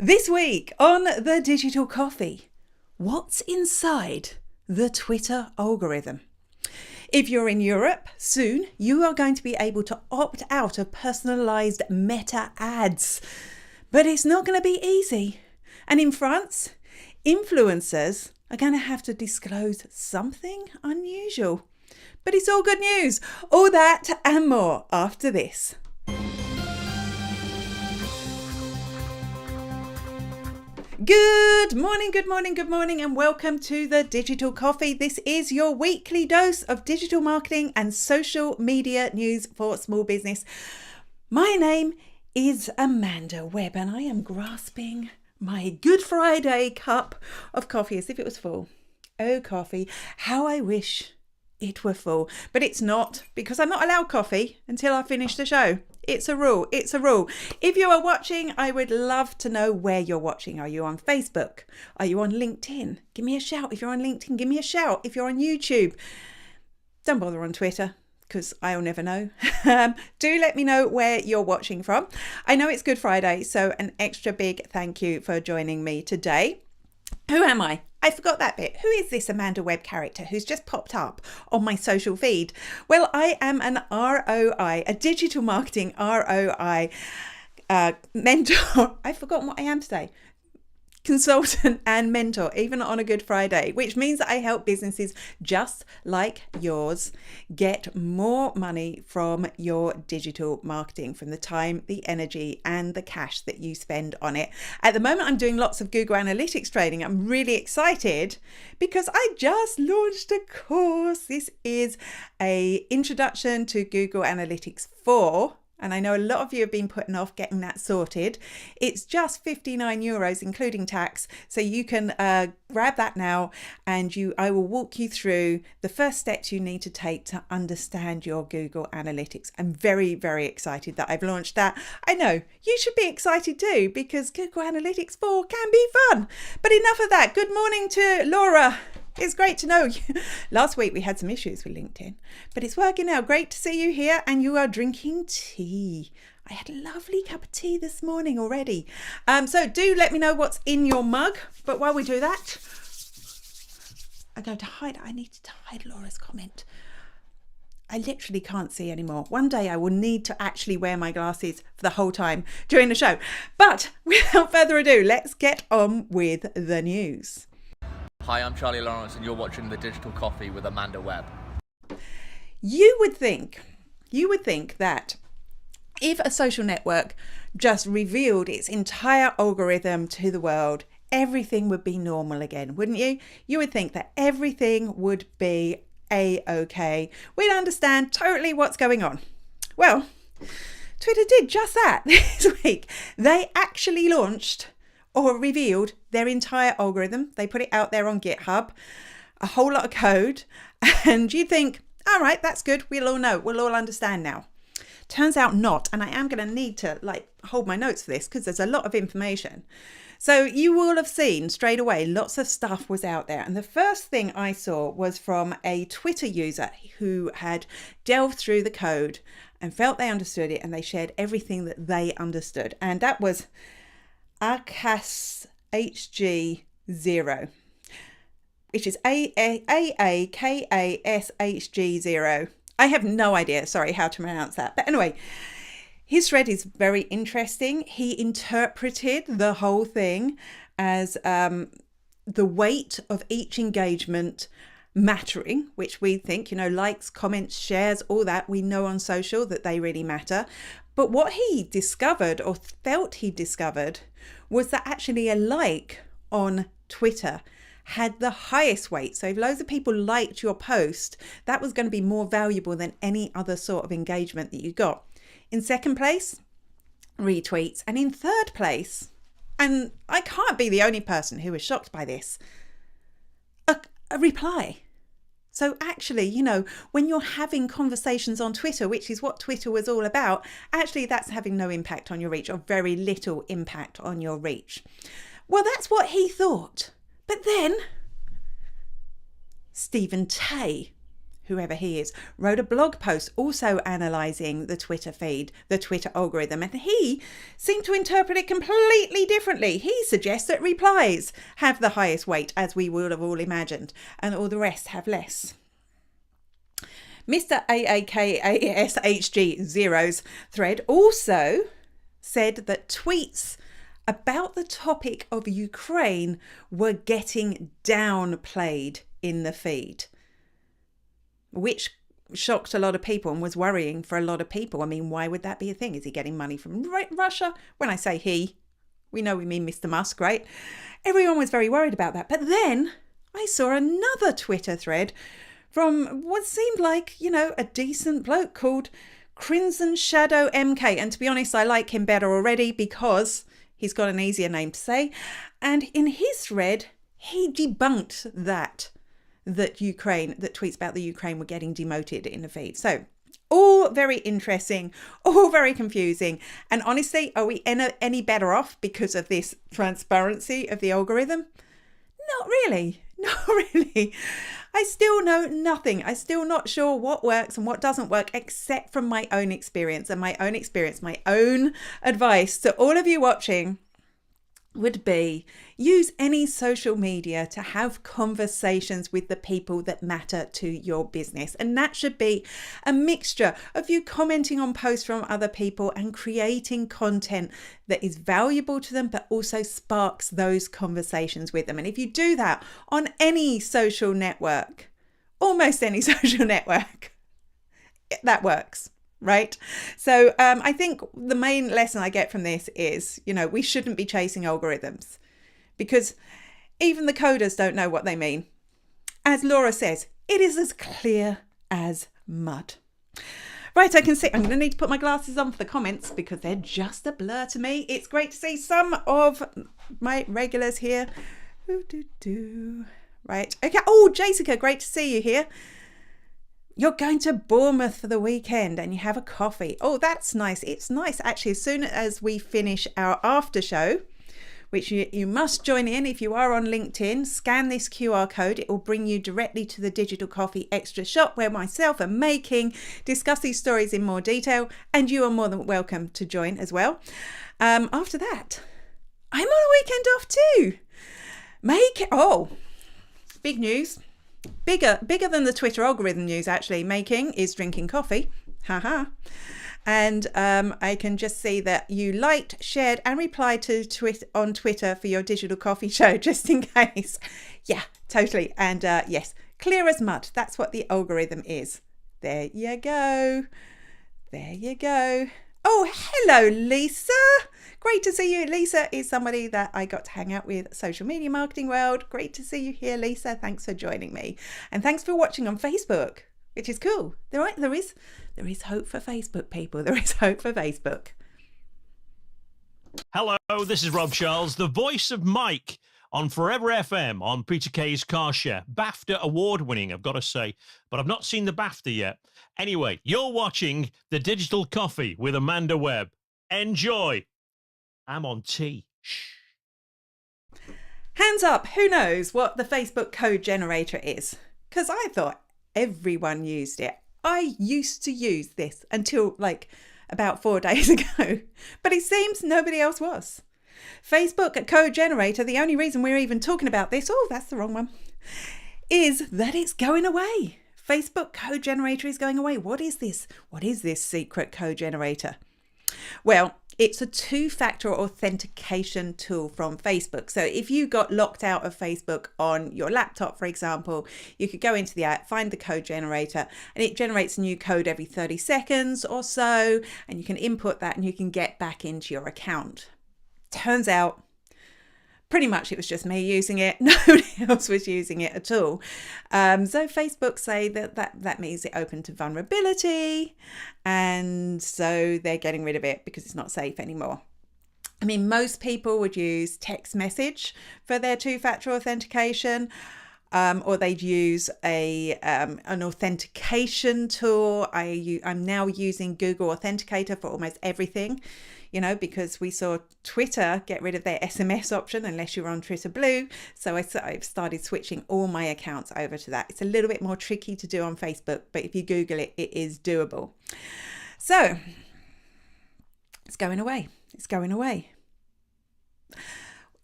This week on the Digital Coffee, what's inside the Twitter algorithm? If you're in Europe, soon you are going to be able to opt out of personalised meta ads. But it's not going to be easy. And in France, influencers are going to have to disclose something unusual. But it's all good news. All that and more after this. Good morning, and welcome to the Digital Coffee. This is your weekly dose of digital marketing and social media news for small business. My name is Amanda Webb, and I am grasping my Good Friday cup of coffee as if it was full. Oh, coffee, how I wish it were full. But it's not, because I'm not allowed coffee until I finish the show. It's a rule. If you are watching, I would love to know where you're watching. Are you on Facebook? Are you on LinkedIn? Give me a shout. If you're on LinkedIn, give me a shout. If you're on YouTube, don't bother on Twitter, because I'll never know. Do let me know where you're watching from. I know it's Good Friday, so an extra big thank you for joining me today. Who am I? I forgot that bit. Who is this Amanda Webb character who's just popped up on my social feed? Well, I am an ROI, a digital marketing ROI mentor. I've forgotten what I am today. Consultant and mentor, even on a Good Friday, which means that I help businesses just like yours get more money from your digital marketing, from the time, the energy, and the cash that you spend on it. At the moment, I'm doing lots of Google Analytics training. I'm really excited because I just launched a course. This is an introduction to Google Analytics 4. And I know a lot of you have been putting off getting that sorted. It's just €59, including tax. So you can grab that now, and I will walk you through the first steps you need to take to understand your Google Analytics. I'm very, very excited that I've launched that. I know you should be excited too, because Google Analytics 4 can be fun. But enough of that. Good morning to Laura. It's great to know you. Last week we had some issues with LinkedIn, but it's working now. Great to see you here, and you are drinking tea. I had a lovely cup of tea this morning already. So do let me know what's in your mug. But while we do that, I'm going to hide. I need to hide Laura's comment. I literally can't see anymore. One day I will need to actually wear my glasses for the whole time during the show. But without further ado, let's get on with the news. Hi, I'm Charlie Lawrence, and you're watching The Digital Coffee with Amanda Webb. You would think that if a social network just revealed its entire algorithm to the world, everything would be normal again, wouldn't you? You would think that everything would be A-OK. We'd understand totally what's going on. Well, Twitter did just that this week. They actually launched or revealed their entire algorithm. They put it out there on GitHub, a whole lot of code, and you think, all right, that's good. We'll all know. We'll all understand now. Turns out not, and I am going to need to hold my notes for this because there's a lot of information. So you will have seen straight away lots of stuff was out there, and the first thing I saw was from a Twitter user who had delved through the code and felt they understood it, and they shared everything that they understood, and that was AKASHG0, which is AAKASHG0. I have no idea, sorry, how to pronounce that. But anyway, his thread is very interesting. He interpreted the whole thing as the weight of each engagement mattering, which we think, likes, comments, shares, all that. We know on social that they really matter. But what he discovered, or felt he discovered, was that actually a like on Twitter had the highest weight. So if loads of people liked your post, that was going to be more valuable than any other sort of engagement that you got. In second place, retweets. And in third place, and I can't be the only person who was shocked by this, a reply. So actually, when you're having conversations on Twitter, which is what Twitter was all about, actually that's having no impact on your reach, or very little impact on your reach. Well, that's what he thought. But then Stephen Tay, whoever he is, wrote a blog post also analysing the Twitter feed, the Twitter algorithm, and he seemed to interpret it completely differently. He suggests that replies have the highest weight, as we would have all imagined, and all the rest have less. Mr. AAKASHG0's thread also said that tweets about the topic of Ukraine were getting downplayed in the feed, which shocked a lot of people and was worrying for a lot of people. I mean, why would that be a thing? Is he getting money from Russia? When I say he, we know we mean Mr. Musk, right? Everyone was very worried about that. But then I saw another Twitter thread from what seemed like, a decent bloke called Crimson Shadow MK. And to be honest, I like him better already because he's got an easier name to say. And in his thread, he debunked that tweets about the Ukraine were getting demoted in the feed. So all very interesting, all very confusing. And honestly, are we any better off because of this transparency of the algorithm? Not really. Not really. I still know nothing. I'm still not sure what works and what doesn't work, except from my own experience. And my own advice to all of you watching would be use any social media to have conversations with the people that matter to your business. And that should be a mixture of you commenting on posts from other people and creating content that is valuable to them, but also sparks those conversations with them. And if you do that on any social network, almost any social network, that works. Right. So I think the main lesson I get from this is, we shouldn't be chasing algorithms because even the coders don't know what they mean. As Laura says, it is as clear as mud. Right, I can see. I'm going to need to put my glasses on for the comments because they're just a blur to me. It's great to see some of my regulars here. Right. Okay. Oh, Jessica, great to see you here. You're going to Bournemouth for the weekend and you have a coffee. Oh, that's nice. It's nice, actually. As soon as we finish our after show, which you must join in if you are on LinkedIn, scan this QR code. It will bring you directly to the Digital Coffee Extra shop where myself and Making discuss these stories in more detail. And you are more than welcome to join as well. After that, I'm on a weekend off too. Big news. Bigger than the Twitter algorithm news, actually. Making is drinking coffee. Haha. And I can just see that you liked, shared and replied to on Twitter for your Digital Coffee show, just in case. Yeah, totally. And yes, clear as mud. That's what the algorithm is. There you go. There you go. Oh, hello, Lisa. Great to see you. Lisa is somebody that I got to hang out with Social Media Marketing World. Great to see you here, Lisa. Thanks for joining me. And thanks for watching on Facebook, which is cool. There is hope for Facebook, people. There is hope for Facebook. Hello, this is Rob Charles, the voice of Mike on Forever FM on Peter Kay's Car Share. BAFTA award winning, I've got to say, but I've not seen the BAFTA yet. Anyway, you're watching The Digital Coffee with Amanda Webb. Enjoy. I'm on tea. Shh. Hands up, who knows what the Facebook code generator is? Because I thought everyone used it. I used to use this until about 4 days ago, but it seems nobody else was. Facebook code generator, the only reason we're even talking about this, that's the wrong one, is that it's going away. Facebook code generator is going away. What is this? What is this secret code generator? Well, it's a two-factor authentication tool from Facebook. So if you got locked out of Facebook on your laptop, for example, you could go into the app, find the code generator, and it generates a new code every 30 seconds or so, and you can input that and you can get back into your account. Turns out, pretty much it was just me using it. Nobody else was using it at all. So Facebook say that means it opened to vulnerability, and so they're getting rid of it because it's not safe anymore. I mean, most people would use text message for their two-factor authentication. or they'd use an authentication tool. I'm now using Google Authenticator for almost everything, because we saw Twitter get rid of their SMS option unless you're on Twitter Blue. So I've started switching all my accounts over to that. It's a little bit more tricky to do on Facebook, but if you Google it, it is doable. So it's going away. It's going away.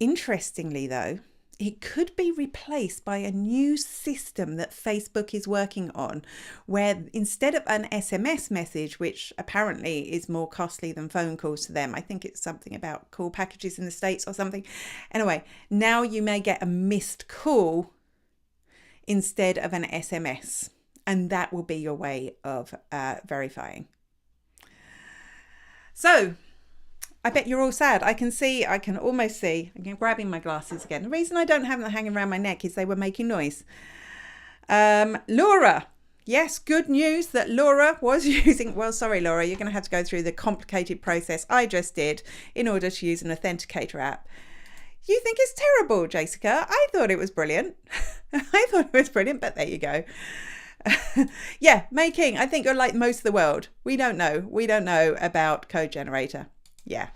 Interestingly, though, it could be replaced by a new system that Facebook is working on, where instead of an SMS message, which apparently is more costly than phone calls to them, I think it's something about call packages in the States or something. Anyway, now you may get a missed call instead of an SMS, and that will be your way of verifying. So, I bet you're all sad. I can almost see. I'm grabbing my glasses again. The reason I don't have them hanging around my neck is they were making noise. Laura. Yes, good news that Laura was using... Well, sorry, Laura, you're going to have to go through the complicated process I just did in order to use an authenticator app. You think it's terrible, Jessica? I thought it was brilliant. I thought it was brilliant, but there you go. Yeah, May King, I think you're like most of the world. We don't know. We don't know about Code Generator. Yeah.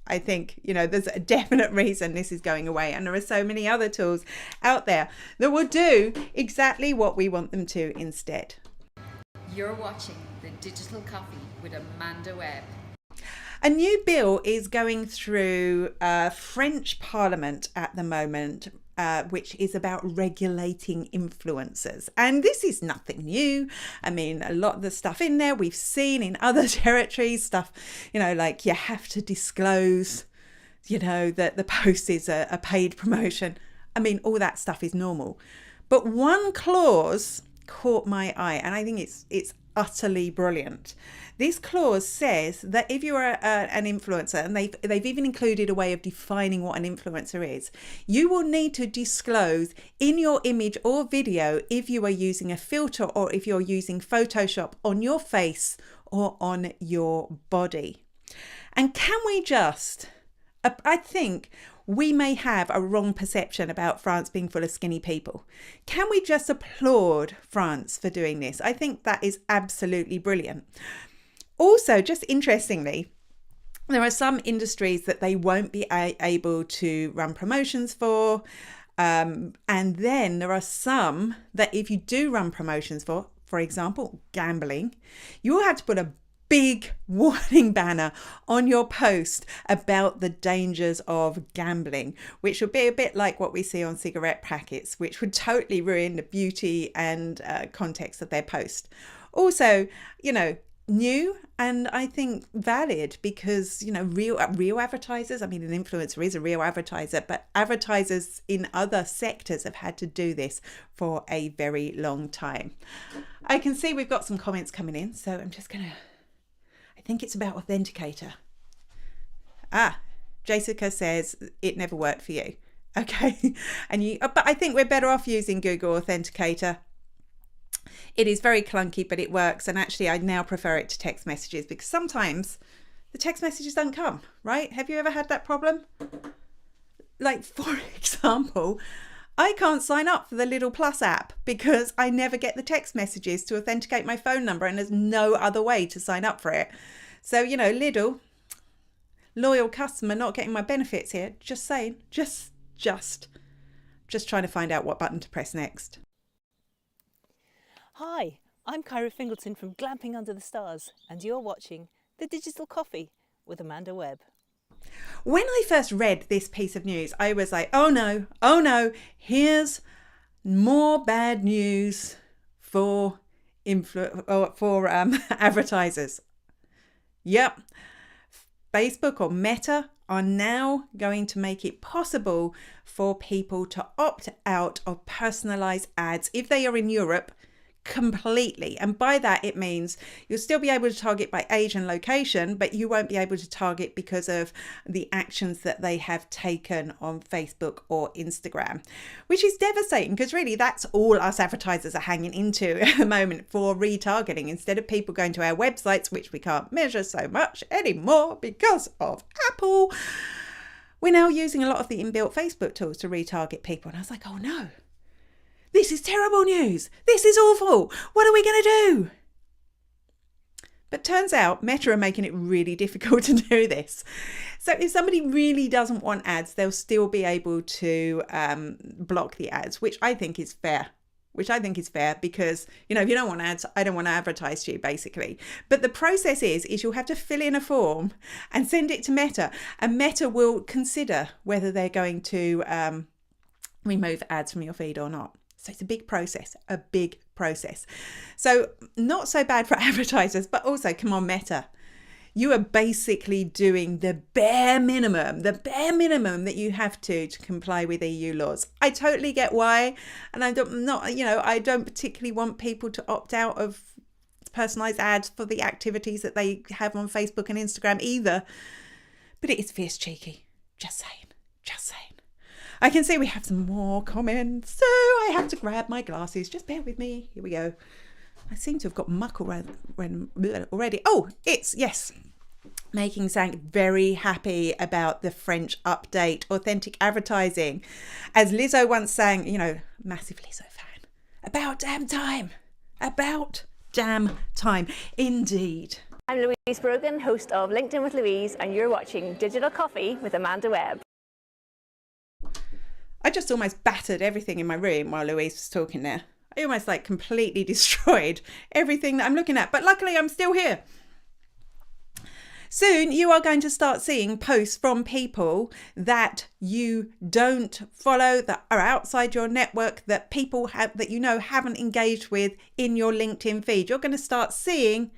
I think, there's a definite reason this is going away. And there are so many other tools out there that will do exactly what we want them to instead. You're watching The Digital Coffee with Amanda Webb. A new bill is going through French Parliament at the moment, which is about regulating influencers. And this is nothing new. I mean, a lot of the stuff in there we've seen in other territories, stuff, like you have to disclose, that the post is a paid promotion. I mean, all that stuff is normal. But one clause caught my eye, and I think it's utterly brilliant. This clause says that if you're an influencer, and they've even included a way of defining what an influencer is, you will need to disclose in your image or video if you are using a filter or if you're using Photoshop on your face or on your body. And can we just, I think we may have a wrong perception about France being full of skinny people. Can we just applaud France for doing this? I think that is absolutely brilliant. Also, just interestingly, there are some industries that they won't be able to run promotions for. And then there are some that if you do run promotions for example, gambling, you will have to put a big warning banner on your post about the dangers of gambling, which would be a bit like what we see on cigarette packets, which would totally ruin the beauty and context of their post. Also, new and I think valid because, real advertisers, I mean, an influencer is a real advertiser, but advertisers in other sectors have had to do this for a very long time. I can see we've got some comments coming in, so I'm just going to, I think it's about Authenticator. Jessica says it never worked for you. Okay. But I think we're better off using Google Authenticator. It is very clunky, but it works. And actually, I now prefer it to text messages because sometimes the text messages don't come, right? Have you ever had that problem? Like, for example, I can't sign up for the Lidl Plus app because I never get the text messages to authenticate my phone number and there's no other way to sign up for it. So, Lidl, loyal customer, not getting my benefits here. Just saying, just trying to find out what button to press next. Hi, I'm Kyra Fingleton from Glamping Under the Stars, and you're watching The Digital Coffee with Amanda Webb. When I first read this piece of news, I was like, oh no, here's more bad news for advertisers. Yep, Facebook or Meta are now going to make it possible for people to opt out of personalized ads if they are in Europe completely. And by that, it means you'll still be able to target by age and location, but you won't be able to target because of the actions that they have taken on Facebook or Instagram, which is devastating because really that's all us advertisers are hanging into at the moment for retargeting. Instead of people going to our websites, which we can't measure so much anymore because of Apple, we're now using a lot of the inbuilt Facebook tools to retarget people. And I was like, oh no, This is terrible news. This is awful. What are we going to do? But turns out Meta are making it really difficult to do this. So if somebody really doesn't want ads, they'll still be able to block the ads, which I think is fair. Because, you know, if you don't want ads, I don't want to advertise to you, basically. But the process is you'll have to fill in a form and send it to Meta. And Meta will consider whether they're going to remove ads from your feed or not. So it's a big process. So not so bad for advertisers, but also, come on, Meta. You are basically doing the bare minimum that you have to comply with EU laws. I totally get why. And I don't particularly want people to opt out of personalized ads for the activities that they have on Facebook and Instagram either. But it is fierce cheeky. Just saying. I can see we have some more comments, so I have to grab my glasses. Just bear with me. Here we go. I seem to have got muck already. Oh, yes. Making Zank very happy about the French update, authentic advertising. As Lizzo once sang, massive Lizzo fan. About damn time. Indeed. I'm Louise Brogan, host of LinkedIn with Louise, and you're watching Digital Coffee with Amanda Webb. I just almost battered everything in my room while Louise was talking there. I almost completely destroyed everything that I'm looking at, but luckily I'm still here. Soon you are going to start seeing posts from people that you don't follow, that are outside your network, that people have that haven't engaged with in your LinkedIn feed. You're going to start seeing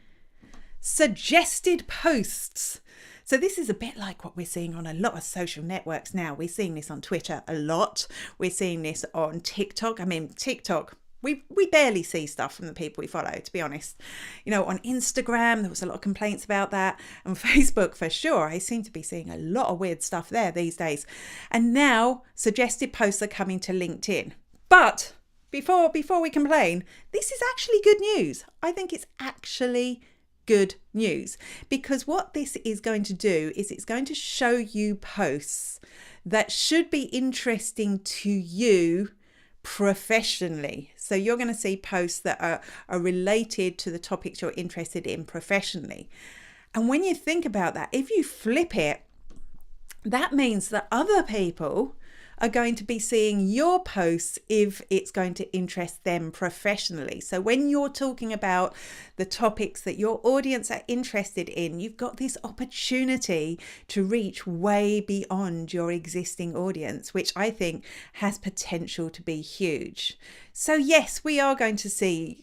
suggested posts. So this is a bit like what we're seeing on a lot of social networks now. We're seeing this on Twitter a lot. We're seeing this on TikTok. TikTok, we barely see stuff from the people we follow, to be honest. On Instagram, there was a lot of complaints about that. And Facebook, for sure, I seem to be seeing a lot of weird stuff there these days. And now suggested posts are coming to LinkedIn. But before we complain, this is actually good news. I think it's actually good news, because what this is going to do is it's going to show you posts that should be interesting to you professionally. So you're going to see posts that are related to the topics you're interested in professionally. And when you think about that, if you flip it, that means that other people are going to be seeing your posts if it's going to interest them professionally. So when you're talking about the topics that your audience are interested in, you've got this opportunity to reach way beyond your existing audience, which I think has potential to be huge. So yes, we are going to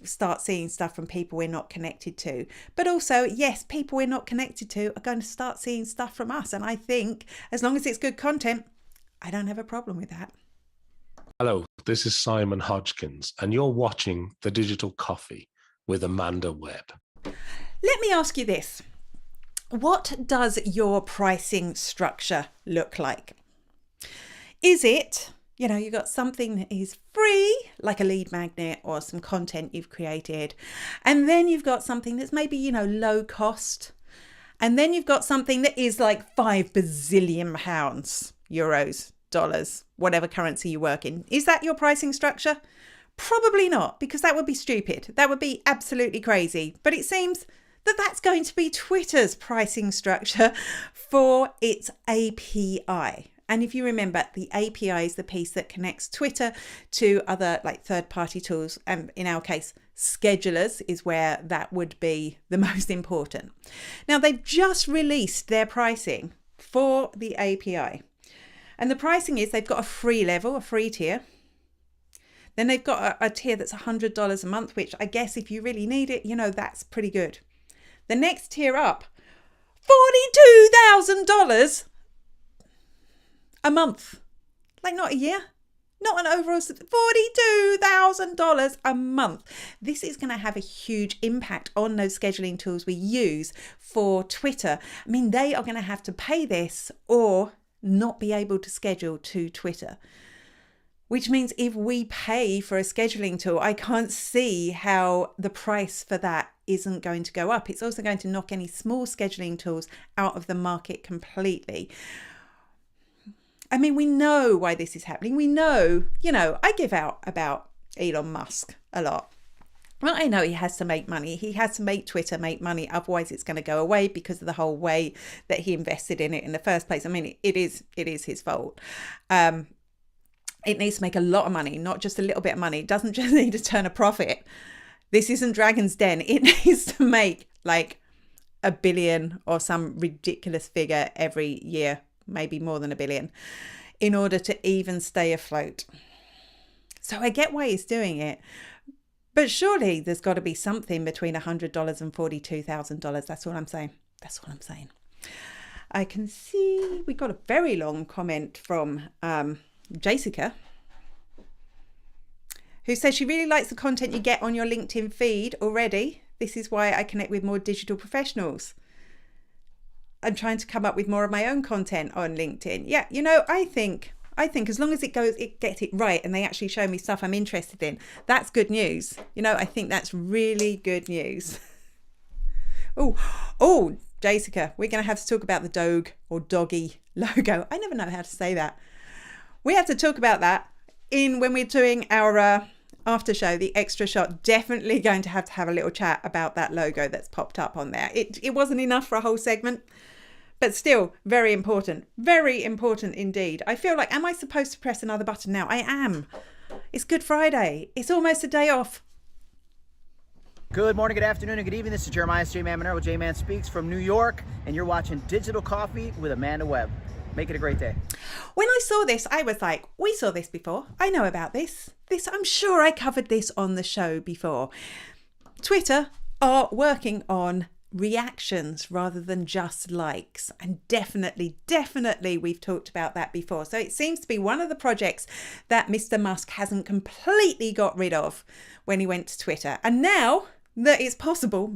start seeing stuff from people we're not connected to, but also, yes, people we're not connected to are going to start seeing stuff from us. And I think as long as it's good content, I don't have a problem with that. Hello, this is Simon Hodgkins, and you're watching The Digital Coffee with Amanda Webb. Let me ask you this. What does your pricing structure look like? Is it, you've got something that is free, like a lead magnet or some content you've created, and then you've got something that's maybe, low cost, and then you've got something that is like 5 bazillion pounds, euros, dollars, whatever currency you work in. Is that your pricing structure? Probably not, because that would be stupid. That would be absolutely crazy. But it seems that that's going to be Twitter's pricing structure for its API. And if you remember, the API is the piece that connects Twitter to other third-party tools. And in our case, schedulers is where that would be the most important. Now, they've just released their pricing for the API. And the pricing is they've got a free level, a free tier. Then they've got a tier that's $100 a month, which I guess if you really need it, that's pretty good. The next tier up, $42,000 a month. Not a year, not an overall, $42,000 a month. This is going to have a huge impact on those scheduling tools we use for Twitter. They are going to have to pay this or not be able to schedule to Twitter, which means if we pay for a scheduling tool, I can't see how the price for that isn't going to go up. It's also going to knock any small scheduling tools out of the market completely. We know why this is happening. We know, I give out about Elon Musk a lot. Well, I know he has to make money. He has to make Twitter make money. Otherwise, it's going to go away because of the whole way that he invested in it in the first place. I mean, it is his fault. It needs to make a lot of money, not just a little bit of money. It doesn't just need to turn a profit. This isn't Dragon's Den. It needs to make like $1 billion or some ridiculous figure every year, maybe more than $1 billion, in order to even stay afloat. So I get why he's doing it. But surely there's got to be something between $100 and $42,000. That's all I'm saying. That's all I'm saying. I can see we got a very long comment from Jessica, who says she really likes the content you get on your LinkedIn feed already. This is why I connect with more digital professionals. I'm trying to come up with more of my own content on LinkedIn. Yeah, you know, I think as long as it gets it right and they actually show me stuff I'm interested in, that's good news. You know, I think that's really good news. Oh, Jessica, we're going to have to talk about the dog or doggy logo. I never know how to say that. We have to talk about that when we're doing our after show, the extra shot. Definitely going to have a little chat about that logo that's popped up on there. It wasn't enough for a whole segment, but still very important indeed. I feel like, am I supposed to press another button now? I am. It's Good Friday. It's almost a day off. Good morning, good afternoon, and good evening. This is Jeremiah J-Man Monero with J-Man Speaks from New York, and you're watching Digital Coffee with Amanda Webb. Make it a great day. When I saw this, I was like, we saw this before. I know about this. I'm sure I covered this on the show before. Twitter are working on reactions rather than just likes, and definitely we've talked about that before. So it seems to be one of the projects that Mr. Musk hasn't completely got rid of when he went to Twitter, and now that it's possible,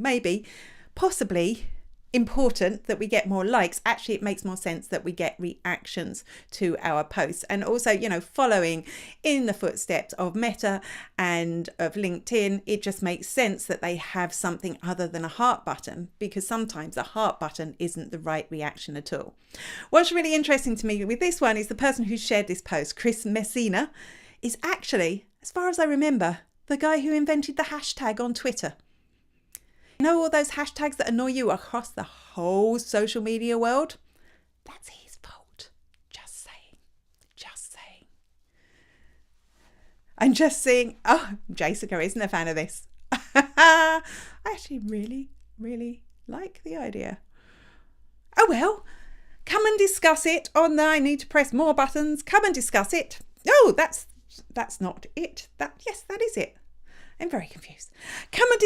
possibly important that we get more likes. Actually, it makes more sense that we get reactions to our posts, and also, you know, following in the footsteps of Meta and of LinkedIn, it just makes sense that they have something other than a heart button, because sometimes a heart button isn't the right reaction at all. What's really interesting to me with this one is the person who shared this post, Chris Messina, is actually, as far as I remember, the guy who invented the hashtag on Twitter. You know all those hashtags that annoy you across the whole social media world? That's his fault. Just saying. I'm just saying, oh, Jessica isn't a fan of this. I actually really like the idea. Oh well, come and discuss it on the I need to press more buttons. Come and discuss it. Oh, that's not it. That is it. I'm very confused. Come and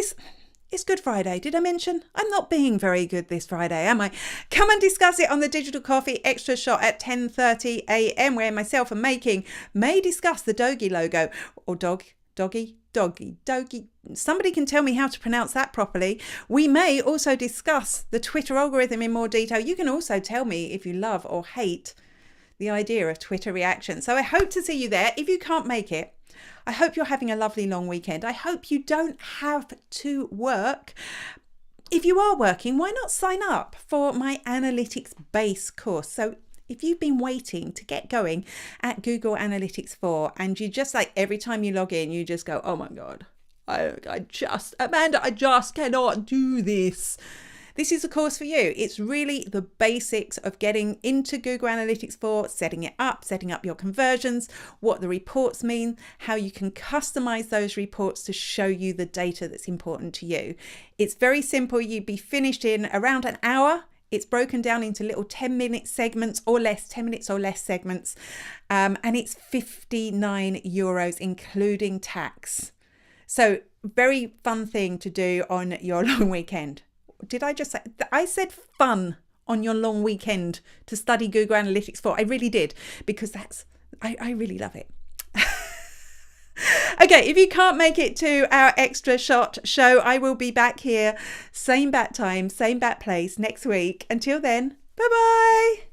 It's Good Friday. Did I mention? I'm not being very good this Friday, am I? Come and discuss it on the Digital Coffee Extra Shot at 10:30 a.m. where myself and Making may discuss the Doggy logo or doggy. Somebody can tell me how to pronounce that properly. We may also discuss the Twitter algorithm in more detail. You can also tell me if you love or hate the idea of Twitter reaction. So I hope to see you there. If you can't make it, I hope you're having a lovely long weekend. I hope you don't have to work. If you are working, why not sign up for my analytics base course? So if you've been waiting to get going at Google Analytics 4 and you just like every time you log in, you just go, oh my God, Amanda, I just cannot do this. This is a course for you. It's really the basics of getting into Google Analytics 4, setting up your conversions, what the reports mean, how you can customize those reports to show you the data that's important to you. It's very simple. You'd be finished in around an hour. It's broken down into little 10-minute segments or less, 10 minutes or less segments. And it's €59, including tax. So very fun thing to do on your long weekend. Did I just say? I said fun on your long weekend to study Google Analytics 4. I really did, because I really love it. Okay, if you can't make it to our Extra Shot show, I will be back here, same bat time, same bat place next week. Until then, bye-bye.